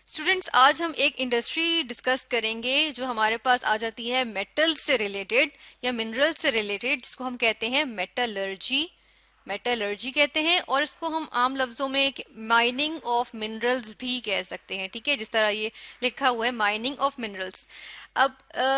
Students, आज हम एक इंडस्ट्री डिस्कस करेंगे जो हमारे पास आ जाती है मेटल से रिलेटेड या मिनरल से रिलेटेड, जिसको हम कहते हैं मेटलर्जी। मेटलर्जी कहते हैं और इसको हम आम लफ्जों में माइनिंग ऑफ मिनरल्स भी कह सकते हैं। ठीक है, जिस तरह ये लिखा हुआ है माइनिंग ऑफ मिनरल्स। अब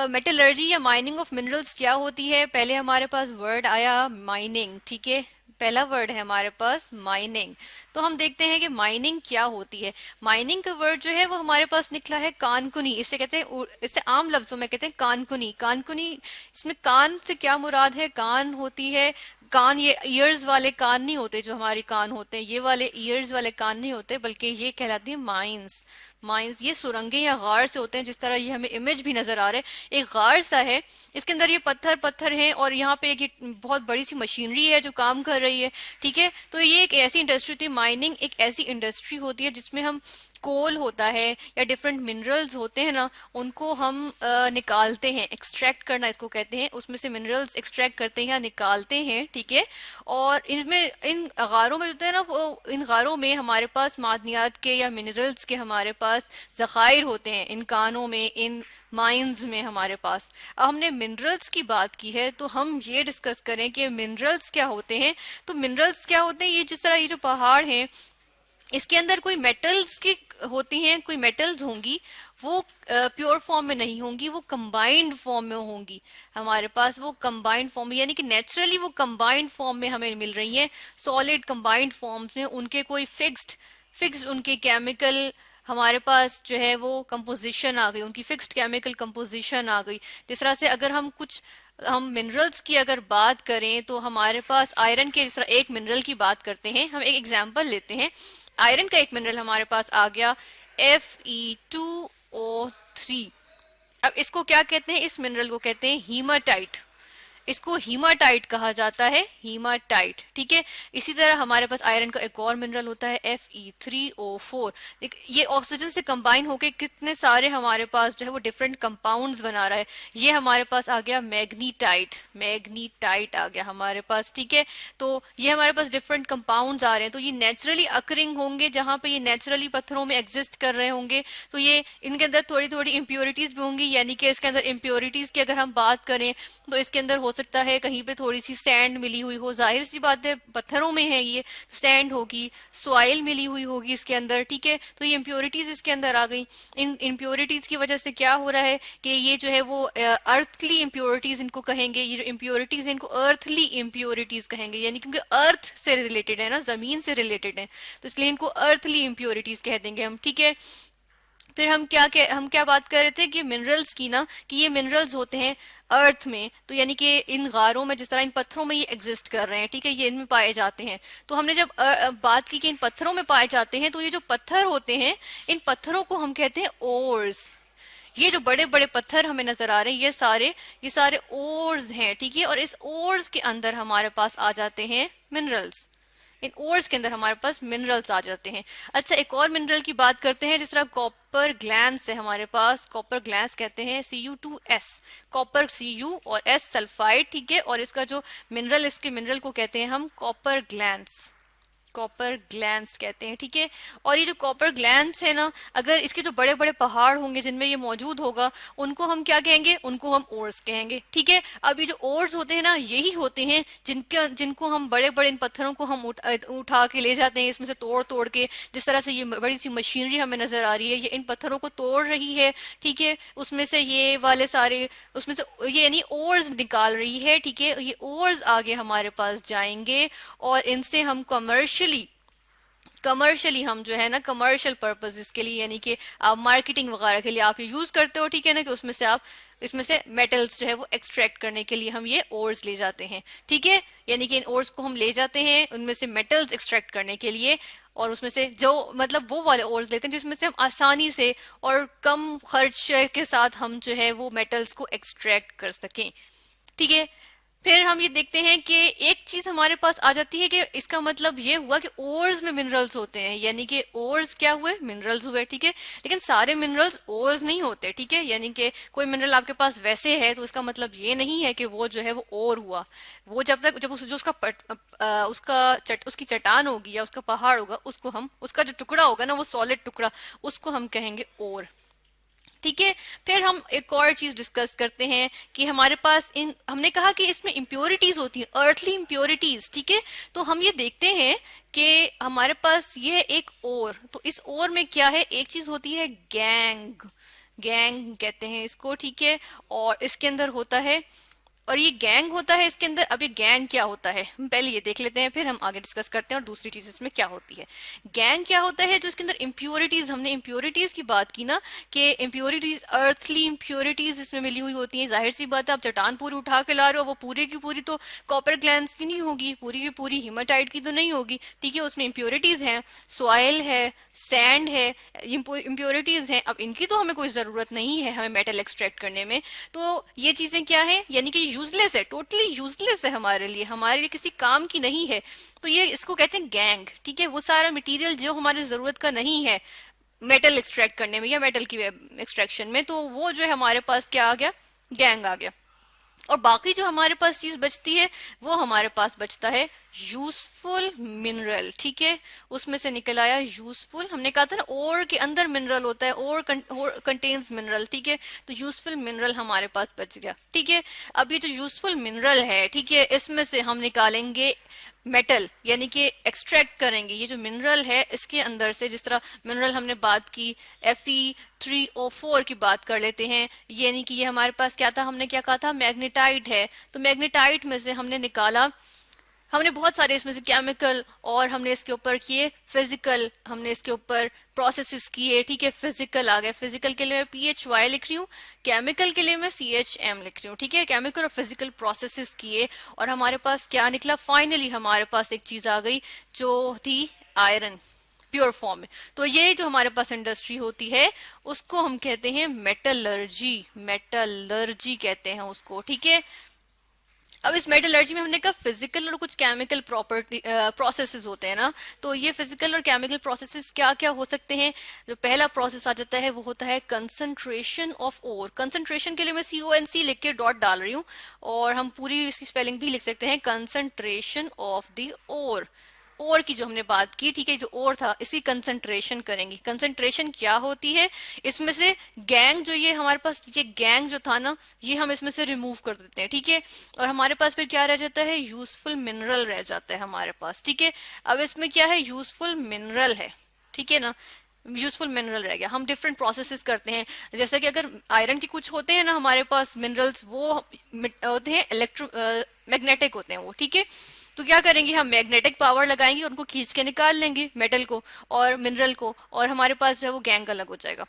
मेटलर्जी या माइनिंग ऑफ मिनरल्स क्या होती है? पहले हमारे पास वर्ड आया माइनिंग। ठीक है, पहला वर्ड है हमारे पास माइनिंग। तो हम देखते हैं कि माइनिंग क्या होती है। माइनिंग का वर्ड जो है वो हमारे पास निकला है कानकुनी। इससे कहते हैं, इससे आम लफ्जों में कहते हैं कानकुनी। कानकुनी, इसमें कान से क्या मुराद है? कान होती है, कान ये ईयर्स वाले कान नहीं होते जो हमारे कान होते हैं, ये वाले ईयर्स वाले कान नहीं होते, बल्कि ये कहलाती है माइंस। माइंस ये सुरंगें या गार से होते हैं। जिस तरह ये हमें इमेज भी नजर आ रहा है, एक गार सा है, इसके अंदर ये पत्थर पत्थर हैं और यहाँ पे एक ये बहुत बड़ी सी मशीनरी है जो काम कर रही है। ठीक है, तो ये एक ऐसी इंडस्ट्री थी। माइनिंग एक ऐसी इंडस्ट्री होती है जिसमें हम कोल होता है या डिफरेंट मिनरल्स होते हैं ना, उनको हम निकालते हैं। एक्सट्रैक्ट करना इसको कहते हैं। उसमें से मिनरल्स एक्सट्रैक्ट करते हैं या निकालते हैं। ठीक है, और इनमें इन गारों में होता है ना, वो इन गारों में हमारे पास मादनियात के या मिनरल्स के हमारे पास जखायर होते हैं, इन कानों में, इन माइंस में हमारे पास। अब हमने मिनरल्स की बात की है तो हम ये डिस्कस करें कि मिनरल्स क्या होते हैं। तो मिनरल्स क्या होते हैं? ये जिस तरह ये जो पहाड़ हैं, इसके अंदर कोई मेटल्स की होती हैं, कोई मेटल्स होंगी, वो प्योर फॉर्म में नहीं होंगी, वो कंबाइंड फॉर्म में होंगी हमारे पास। वो कंबाइंड फॉर्म में, यानी कि नेचुरली वो कंबाइंड फॉर्म में हमें मिल रही हैं, सॉलिड कंबाइंड फॉर्म्स में। उनके कोई फिक्स्ड उनके केमिकल हमारे पास जो है वो कंपोजिशन आ गई, उनकी फिक्स्ड केमिकल कंपोजिशन आ गई। जिस तरह से अगर हम मिनरल्स की अगर बात करें तो हमारे पास आयरन के, जिस तरह एक मिनरल की बात करते हैं, हम एक एग्जांपल लेते हैं। आयरन का एक मिनरल हमारे पास आ गया Fe2O3। अब इसको क्या कहते हैं? इस मिनरल को कहते हैं हीमाटाइट। इसको हीमाटाइट कहा जाता है, हीमाटाइट। ठीक है, इसी तरह हमारे पास आयरन का एक और मिनरल होता है Fe3O4। ये ऑक्सीजन से कंबाइन होकर कितने सारे हमारे पास जो है वो डिफरेंट कंपाउंड्स बना रहा है। ये हमारे पास आ गया मैग्नीटाइट। मैग्नीटाइट आ गया हमारे पास। ठीक है, तो ये हमारे पास डिफरेंट कंपाउंड्स आ रहे हैं। तो ये नेचुरली अकरिंग होंगे, जहां पे ये नेचुरली पत्थरों में एग्जिस्ट कर रहे होंगे। तो ये इनके अंदर थोड़ी थोड़ी इम्प्योरिटीज भी होंगी, यानी कि इसके अंदर इम्प्योरिटीज की अगर हम बात करें तो इसके अंदर हो सकता है कहीं पे थोड़ी सी सैंड मिली हुई हो। जाहिर सी बात है, पत्थरों में है ये, सैंड होगी, सॉइल मिली हुई होगी इसके अंदर। ठीक है, तो ये इम्प्योरिटीज इसके अंदर आ गई। इन इम्प्योरिटीज की वजह से क्या हो रहा है कि ये जो है वो अर्थली इम्प्योरिटीज इनको कहेंगे। ये जो इम्प्योरिटीज है इनको अर्थली इम्प्योरिटीज कहेंगे, यानी क्योंकि अर्थ से रिलेटेड है ना, जमीन से रिलेटेड है, तो इसलिए इनको अर्थली इम्प्योरिटीज कह देंगे हम। ठीक है, फिर हम क्या बात कर रहे थे कि मिनरल्स की ना, कि ये मिनरल्स होते हैं अर्थ में, तो यानी कि इन गारों में, जिस तरह इन पत्थरों में ये एग्जिस्ट कर रहे हैं। ठीक है, ये इनमें पाए जाते हैं। तो हमने जब बात की कि इन पत्थरों में पाए जाते हैं, तो ये जो पत्थर होते हैं, इन पत्थरों को हम कहते हैं ओर्स। ये जो बड़े बड़े पत्थर हमें नजर आ रहे हैं, ये सारे ओर्स हैं। ठीक है, और इस ओर्स के अंदर हमारे पास आ जाते हैं मिनरल्स। इन ओर्स के अंदर हमारे पास मिनरल्स आ जाते हैं। अच्छा, एक और मिनरल की बात करते हैं, जिस तरह कॉपर ग्लैंस है हमारे पास। कॉपर ग्लैंस कहते हैं Cu2S, कॉपर Cu और S सल्फाइड। ठीक है, और इसका जो मिनरल, इसके मिनरल को कहते हैं हम कॉपर ग्लैंस। कॉपर ग्लैंस कहते हैं। ठीक है, और ये जो कॉपर ग्लैंस है ना, अगर इसके जो बड़े बड़े पहाड़ होंगे जिनमें ये मौजूद होगा, उनको हम क्या कहेंगे? उनको हम ओर्स कहेंगे। ठीक है, अब ये जो ओर्स होते हैं ना, यही होते हैं जिनको हम बड़े बड़े इन पत्थरों को हम उठा के ले जाते हैं, इसमें से तोड़ तोड़ के। जिस तरह से ये बड़ी सी मशीनरी हमें नजर आ रही है, ये इन पत्थरों को तोड़ रही है। ठीक है, उसमें से ये वाले सारे, उसमें से ये यानी ओर्स निकाल रही है। ठीक है, ये ओर्स आगे हमारे पास जाएंगे और इनसे हम कमर्शियली हम जो है ना, कमर्शियल पर्पसेस के लिए, यानी कि आप मार्केटिंग वगैरह के लिए आप ये यूज करते हो। ठीक है ना, कि उसमें से आप, इसमें से मेटल्स जो है वो एक्सट्रैक्ट करने के लिए हम ये ओर्स ले जाते हैं। ठीक है, यानी कि इन ओर्स को हम ले जाते हैं उनमें से मेटल्स एक्सट्रैक्ट करने के लिए, और उसमें से जो मतलब वो वाले ओर्स लेते हैं जिसमें से हम आसानी से और कम खर्च के साथ हम जो है वो मेटल्स को एक्सट्रैक्ट कर सकें। ठीक है, फिर हम ये देखते हैं कि एक चीज हमारे पास आ जाती है कि इसका मतलब ये हुआ कि ओर्स में मिनरल्स होते हैं, यानी कि ओर्स क्या हुए, मिनरल्स हुए, ठीक है। लेकिन सारे मिनरल्स ओर्स नहीं होते, ठीक है। यानी कि कोई मिनरल आपके पास वैसे है तो इसका मतलब ये नहीं है कि वो जो है वो ओर हुआ। वो जब तक जब जो उसका उसकी चट्टान होगी या उसका पहाड़ होगा, उसको हम, उसका जो टुकड़ा होगा ना, वो सॉलिड टुकड़ा, उसको हम कहेंगे ओर, ठीक है। फिर हम एक और चीज डिस्कस करते हैं कि हमारे पास इन, हमने कहा कि इसमें इम्प्योरिटीज होती हैं, अर्थली इम्प्योरिटीज, ठीक है। तो हम ये देखते हैं कि हमारे पास ये है एक ओर, तो इस ओर में क्या है, एक चीज होती है गैंग, गैंग कहते हैं इसको, ठीक है। और इसके अंदर होता है, और ये गैंग होता है इसके अंदर। अब ये गैंग क्या होता है हम पहले ये देख लेते हैं, फिर हम आगे डिस्कस करते हैं और दूसरी चीज इसमें क्या होती है। गैंग क्या होता है, जो इसके अंदर इम्प्योरिटीज, हमने इम्प्योरिटीज की बात की ना, कि इम्प्योरिटीज, अर्थली इम्प्योरिटीज इसमें मिली हुई होती है। जाहिर सी बात है, आप चट्टान पूरी उठा के ला रहे हो, वो पूरी की पूरी तो कॉपर ग्लैंड्स की नहीं होगी, पूरी की पूरी हीमाटाइट की तो नहीं होगी, ठीक है। उसमें इम्प्योरिटीज हैं, सॉइल है, सैंड है, इम्प्योरिटीज हैं। अब इनकी तो हमें कोई जरूरत नहीं है हमें मेटल एक्सट्रैक्ट करने में, तो ये चीजें क्या है, यानी कि यूजलेस है, टोटली यूजलेस है हमारे लिए किसी काम की नहीं है। तो ये इसको कहते हैं गैंग, ठीक है। वो सारा मटेरियल जो हमारी जरूरत का नहीं है मेटल एक्सट्रैक्ट करने में या मेटल की एक्सट्रैक्शन में, तो वो जो है हमारे पास क्या आ गया, गैंग आ गया। और बाकी जो हमारे पास चीज बचती है, वो हमारे पास बचता है यूजफुल मिनरल, ठीक है। उसमें से निकल आया यूजफुल, हमने कहा था ना ओर के अंदर मिनरल होता है, ओर कंटेन्स मिनरल, ठीक है। तो यूजफुल मिनरल हमारे पास बच गया, ठीक है। अब ये जो यूजफुल मिनरल है, ठीक है, इसमें से हम निकालेंगे मेटल, यानी कि एक्सट्रैक्ट करेंगे ये जो मिनरल है इसके अंदर से। जिस तरह मिनरल हमने बात की, Fe3O4 की बात कर लेते हैं, यानी कि ये हमारे पास क्या था, हमने क्या कहा था, मैग्नेटाइट है। तो मैग्नेटाइट में से हमने निकाला, हमने बहुत सारे इसमें से केमिकल और हमने इसके ऊपर किए फिजिकल, हमने इसके ऊपर प्रोसेसेस किए, ठीक है। फिजिकल आ गए, फिजिकल के लिए मैं PHY लिख रही हूँ, केमिकल के लिए मैं CHM लिख रही हूँ, ठीक है। केमिकल और फिजिकल प्रोसेसेस किए और हमारे पास क्या निकला, फाइनली हमारे पास एक चीज आ गई जो थी आयरन, प्योर फॉर्म में। तो ये जो हमारे पास इंडस्ट्री होती है उसको हम कहते हैं मेटलर्जी, मेटलर्जी कहते हैं उसको, ठीक है। अब इस मेटलर्जी में हमने कहा फिजिकल और कुछ केमिकल प्रॉपर्टी प्रोसेसेस होते हैं ना, तो ये फिजिकल और केमिकल प्रोसेसेस क्या क्या हो सकते हैं। जो पहला प्रोसेस आ जाता है वो होता है कंसंट्रेशन ऑफ ओर। कंसंट्रेशन के लिए मैं CONC लिख के डॉट डाल रही हूँ, और हम पूरी इसकी स्पेलिंग भी लिख सकते हैं, कंसंट्रेशन ऑफ द ओर। ओर की जो हमने बात की, ठीक है, जो ओर था इसी कंसंट्रेशन करेंगे। कंसंट्रेशन क्या होती है, इसमें से गैंग जो ये हमारे पास, ये गैंग जो था ना, ये हम इसमें से रिमूव कर देते हैं, ठीक है। और हमारे पास फिर क्या रह जाता है, यूजफुल मिनरल रह जाता है हमारे पास, ठीक है। अब इसमें क्या है, यूजफुल मिनरल है, ठीक है ना, यूजफुल मिनरल रह गया। हम डिफरेंट प्रोसेसेस करते हैं, जैसे कि अगर आयरन के कुछ होते हैं ना हमारे पास मिनरल्स, वो होते हैं इलेक्ट्रो मैग्नेटिक होते हैं वो, ठीक है। तो क्या करेंगे, हम मैग्नेटिक पावर लगाएंगे और उनको खींच के निकाल लेंगे मेटल को और मिनरल को, और हमारे पास जो है वो गैंग अलग हो जाएगा।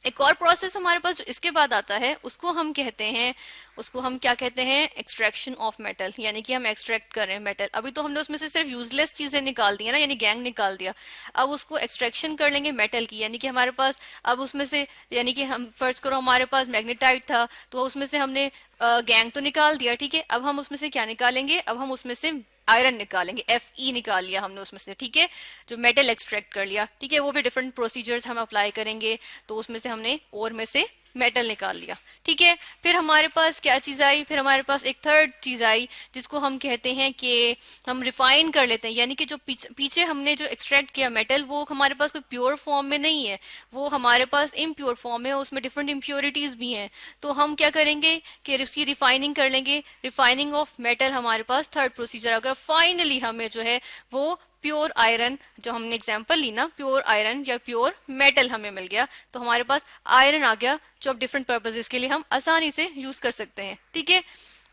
एक और प्रोसेस हमारे पास जो इसके बाद आता है उसको हम कहते हैं, उसको हम क्या कहते हैं, एक्सट्रैक्शन ऑफ मेटल, यानी कि हम एक्सट्रैक्ट कर रहे हैं मेटल। अभी तो हमने उसमें से सिर्फ यूजलेस चीजें निकाल दी है ना, यानी गैंग निकाल दिया। अब उसको एक्सट्रैक्शन कर लेंगे मेटल की, यानी कि हमारे पास अब उसमें से, यानी कि हम फर्ज करो हमारे पास मैग्नेटाइट था, तो उसमें से हमने गैंग तो निकाल दिया, ठीक है। अब हम उसमें से क्या निकालेंगे, अब हम उसमें से आयरन निकालेंगे, Fe निकाल लिया हमने उसमें से, ठीक है, जो मेटल एक्सट्रैक्ट कर लिया, ठीक है। वो भी डिफरेंट प्रोसीजर्स हम अप्लाई करेंगे, तो उसमें से हमने ओर में से मेटल निकाल लिया, ठीक है। फिर हमारे पास क्या चीज आई, फिर हमारे पास एक थर्ड चीज आई जिसको हम कहते हैं कि हम रिफाइन कर लेते हैं, यानी कि जो पीछे हमने जो एक्सट्रैक्ट किया मेटल, वो हमारे पास कोई प्योर फॉर्म में नहीं है, वो हमारे पास इम्प्योर फॉर्म है, उसमें डिफरेंट इम्प्योरिटीज भी हैं। तो हम क्या करेंगे कि उसकी रिफाइनिंग कर लेंगे, रिफाइनिंग ऑफ मेटल हमारे पास थर्ड प्रोसीजर। अगर फाइनली हमें जो है वो प्योर आयरन, जो हमने एग्जांपल ली ना, प्योर आयरन या प्योर मेटल हमें मिल गया, तो हमारे पास आयरन आ गया जो अब डिफरेंट पर्पसेस के लिए हम आसानी से यूज कर सकते हैं, ठीक है।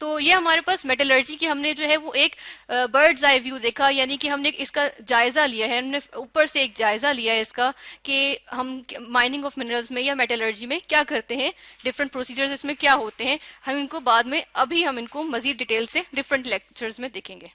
तो ये हमारे पास मेटलर्जी की हमने जो है वो एक बर्ड्स आई व्यू देखा, यानी कि हमने इसका जायजा लिया है, हमने ऊपर से एक जायजा लिया है इसका कि हम माइनिंग ऑफ मिनरल्स में या मेटलर्जी में क्या करते हैं, डिफरेंट प्रोसीजर्स इसमें क्या होते हैं। हम इनको बाद में, अभी हम इनको मजीद डिटेल से डिफरेंट लेक्चर्स में देखेंगे।